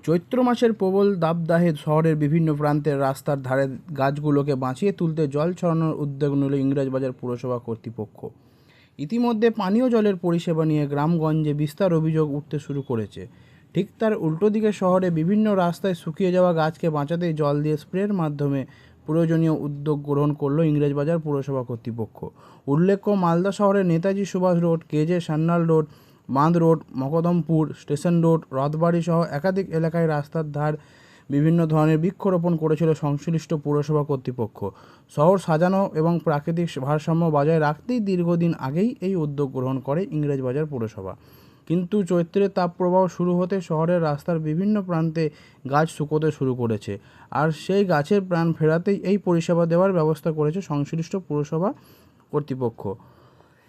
চৈত্র মাসের প্রবল দাবদাহে শহরের বিভিন্ন প্রান্তের রাস্তার ধারে গাছগুলোকে বাঁচিয়ে তুলতে জল ছড়ানোর উদ্যোগ নিল ইংরেজবাজার পুরসভা কর্তৃপক্ষ। ইতিমধ্যে পানীয় জলের পরিষেবা নিয়ে গ্রামগঞ্জে বিস্তার অভিযোগ উঠতে শুরু করেছে। ঠিক তার উল্টো দিকে শহরে বিভিন্ন রাস্তায় শুকিয়ে যাওয়া গাছকে বাঁচাতে জল দিয়ে স্প্রের মাধ্যমে প্রয়োজনীয় উদ্যোগ গ্রহণ করল ইংরেজবাজার পুরসভা কর্তৃপক্ষ। উল্লেখ্য, মালদা শহরের নেতাজি সুভাষ রোড, কেজে সান্যাল রোড, বাঁধ road, Makdampur station road, Rathbari সহ একাধিক এলাকায় রাস্তার ধার বিভিন্ন ধরনের বৃক্ষরোপণ করেছিল সংশ্লিষ্ট পুরসভা কর্তৃপক্ষ। শহর সাজানো এবং প্রাকৃতিক ভারসাম্য বজায় রাখতেই দীর্ঘদিন আগেই এই উদ্যোগ গ্রহণ করে ইংরেজবাজার পুরসভা। কিন্তু চৈত্রের তাপপ্রবাহ শুরু হতে শহরের রাস্তার বিভিন্ন প্রান্তে গাছ শুকোতে শুরু করেছে, আর সেই গাছের প্রাণ ফেরাতেই এই পরিষেবা দেওয়ার ব্যবস্থা করেছে সংশ্লিষ্ট পুরসভা কর্তৃপক্ষ।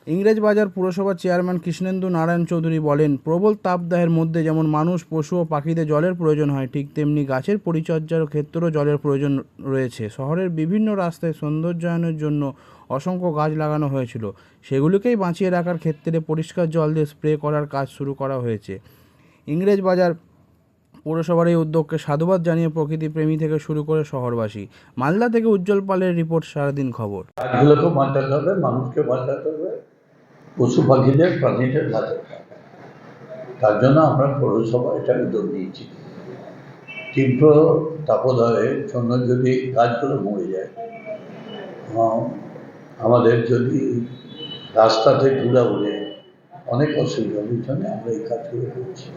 ইংরেজবাজার পুরসভার চেয়ারম্যান কৃষ্ণেন্দু নারায়ণ চৌধুরী বলেন, প্রবল তাপদাহের মধ্যে যেমন মানুষ, পশু ও পাখিদের জলের প্রয়োজন হয়, ঠিক তেমনি গাছের পরিচর্যার ক্ষেত্রেও জলের প্রয়োজন রয়েছে। শহরের বিভিন্ন রাস্তায় সৌন্দর্যায়নের জন্য অসংখ্য গাছ লাগানো হয়েছিল, সেগুলিকেই বাঁচিয়ে রাখার ক্ষেত্রে পরিষ্কার জল দিয়ে স্প্রে করার কাজ শুরু করা হয়েছে। ইংরেজবাজার পৌরসভার এই উদ্যোগকে সাধুবাদ জানিয়ে প্রকৃতিপ্রেমী থেকে শুরু করে শহরবাসী। মালদা থেকে উজ্জ্বল পালের রিপোর্ট, সারাদিন খবর। গাছগুলোকে বাঁচাতে হবে, মানুষকে বাঁচাতে হবে, পশু পাখিদের প্রাণীদের বাঁচাতে হবে। তার জন্য আমরা পৌরসভা এটা উদ্যোগ নিয়েছি। তীব্র তাপদাহের জন্য যদি গাছগুলো মরে যায়, আমাদের যদি রাস্তাতে ধুলা উড়ে, অনেক অসুবিধার জন্য আমরা এই কাজগুলো করছি।